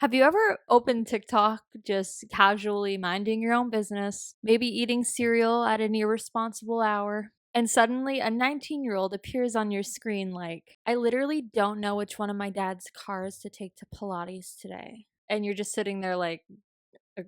Have you ever opened TikTok just casually minding your own business, maybe eating cereal at an irresponsible hour, and suddenly a 19-year-old appears on your screen like, I literally don't know which one of my dad's cars to take to Pilates today. And you're just sitting there like, "O-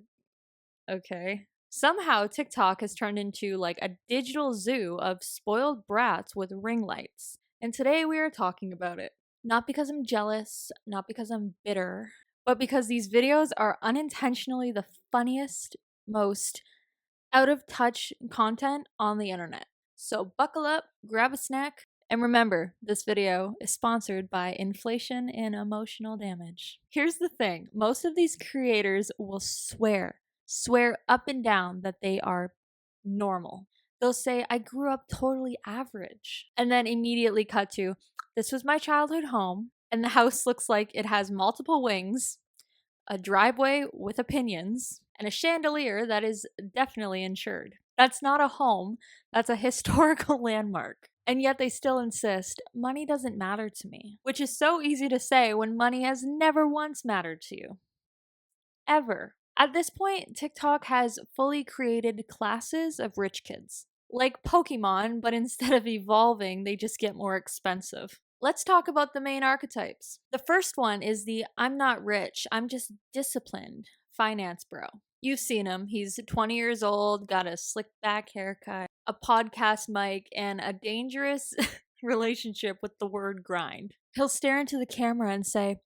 okay. Somehow TikTok has turned into like a digital zoo of spoiled brats with ring lights. And today we are talking about it. Not because I'm jealous, not because I'm bitter, but because these videos are unintentionally the funniest, most out of touch content on the internet. So buckle up, grab a snack, and remember this video is sponsored by Inflation and Emotional Damage. Here's the thing most of these creators will swear up and down that they are normal. They'll say, I grew up totally average, and then immediately cut to, this was my childhood home, and the house looks like it has multiple wings, a driveway with opinions, and a chandelier that is definitely insured. That's not a home, that's a historical landmark. And yet they still insist money doesn't matter to me, which is so easy to say when money has never once mattered to you. Ever. At this point, TikTok has fully created classes of rich kids. Like Pokemon, but instead of evolving, they just get more expensive. Let's talk about the main archetypes. The first one is the I'm not rich, I'm just disciplined finance bro. You've seen him. He's 20 years old, got a slick back haircut, a podcast mic, and a dangerous relationship with the word grind. He'll stare into the camera and say,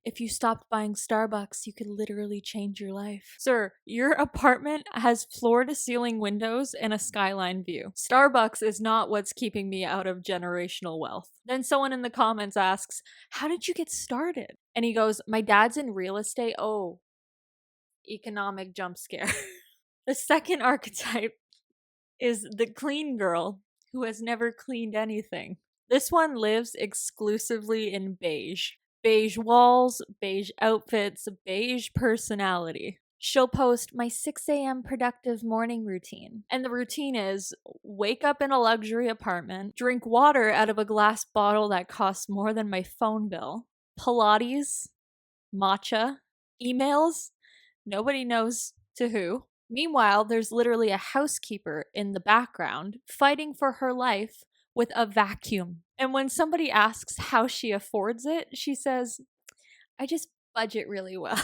if you stopped buying Starbucks, you could literally change your life. Sir, your apartment has floor to ceiling windows and a skyline view. Starbucks is not what's keeping me out of generational wealth. Then someone in the comments asks, how did you get started? And he goes, my dad's in real estate. Oh, economic jump scare. The second archetype is the clean girl who has never cleaned anything. This one lives exclusively in beige. Beige walls, beige outfits, beige personality. She'll post my 6 a.m. productive morning routine. And the routine is wake up in a luxury apartment, drink water out of a glass bottle that costs more than my phone bill, Pilates, matcha, emails, nobody knows to who. Meanwhile, there's literally a housekeeper in the background fighting for her life with a vacuum. And when somebody asks how she affords it, she says, I just budget really well.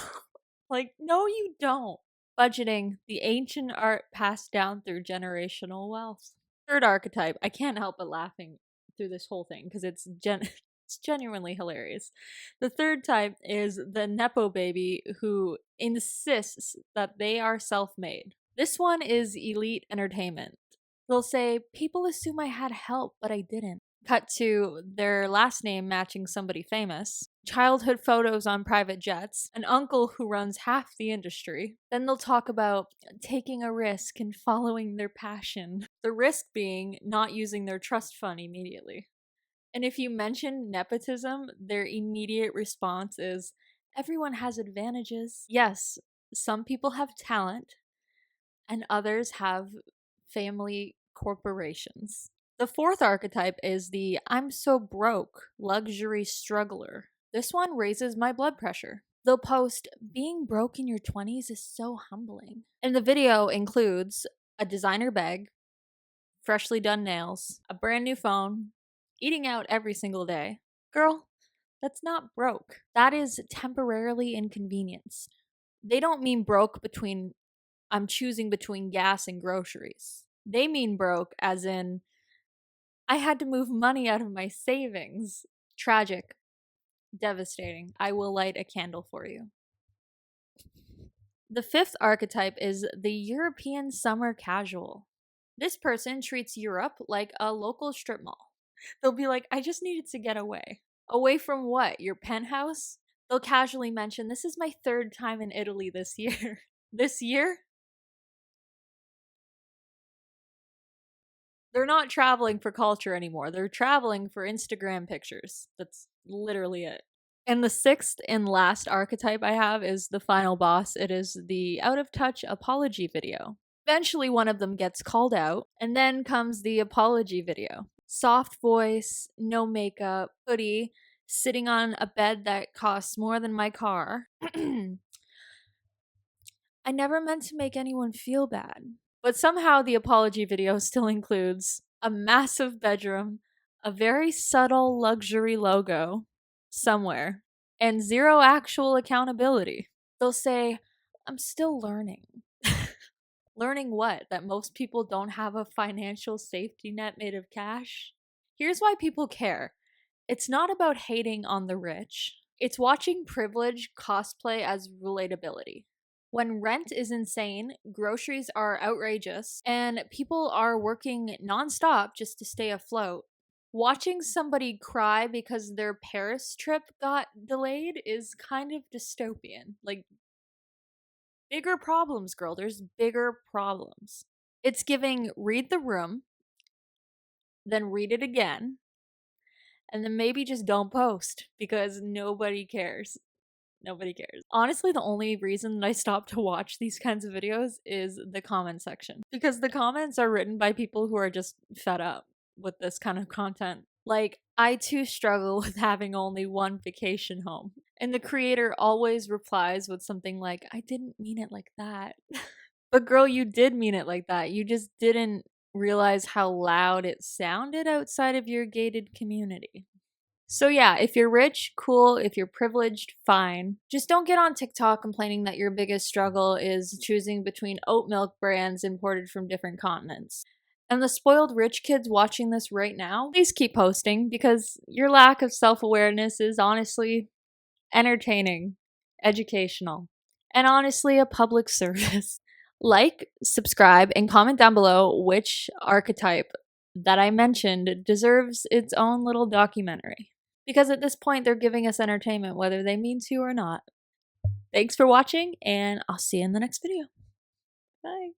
Like, no, you don't. Budgeting, the ancient art passed down through generational wealth. Third archetype, I can't help but laughing through this whole thing because it's it's genuinely hilarious. The third type is the Nepo baby who insists that they are self made. This one is elite entertainment. They'll say, people assume I had help, but I didn't. Cut to their last name matching somebody famous, childhood photos on private jets, an uncle who runs half the industry. Then they'll talk about taking a risk and following their passion. The risk being not using their trust fund immediately. And if you mention nepotism, their immediate response is, everyone has advantages. Yes, some people have talent, and others have family corporations. The fourth archetype is the I'm so broke luxury struggler. This one raises my blood pressure. They'll post, being broke in your 20s is so humbling. And the video includes a designer bag, freshly done nails, a brand new phone, eating out every single day. Girl, that's not broke. That is temporarily inconvenienced. They don't mean broke between I'm choosing between gas and groceries. They mean broke as in I had to move money out of my savings. Tragic. Devastating. I will light a candle for you. The fifth archetype is the European summer casual. This person treats Europe like a local strip mall. They'll be like, I just needed to get away. Away from what? Your penthouse? They'll casually mention, this is my third time in Italy this year. This year? They're not traveling for culture anymore. They're traveling for Instagram pictures. That's literally it. And the sixth and last archetype I have is the final boss. It is the out of touch apology video. Eventually, one of them gets called out, and then comes the apology video. Soft voice, no makeup, hoodie, sitting on a bed that costs more than my car. I never meant to make anyone feel bad. But somehow the apology video still includes a massive bedroom, a very subtle luxury logo somewhere, and zero actual accountability. They'll say, I'm still learning. Learning what? That most people don't have a financial safety net made of cash? Here's why people care. It's not about hating on the rich. It's watching privilege cosplay as relatability. When rent is insane, groceries are outrageous, and people are working nonstop just to stay afloat, watching somebody cry because their Paris trip got delayed is kind of dystopian. Like, bigger problems, girl. There's bigger problems. It's giving read the room, then read it again, and then maybe just don't post because nobody cares. Nobody cares. Honestly, the only reason that I stopped to watch these kinds of videos is the comment section. Because the comments are written by people who are just fed up with this kind of content. Like, I too struggle with having only one vacation home. And the creator always replies with something like, I didn't mean it like that. But girl, you did mean it like that. You just didn't realize how loud it sounded outside of your gated community. So yeah, if you're rich, cool. If you're privileged, fine. Just don't get on TikTok complaining that your biggest struggle is choosing between oat milk brands imported from different continents. And the spoiled rich kids watching this right now, please keep posting because your lack of self-awareness is honestly entertaining, educational, and honestly a public service. Like, subscribe, and comment down below which archetype that I mentioned deserves its own little documentary. Because at this point, they're giving us entertainment, whether they mean to or not. Thanks for watching, and I'll see you in the next video. Bye.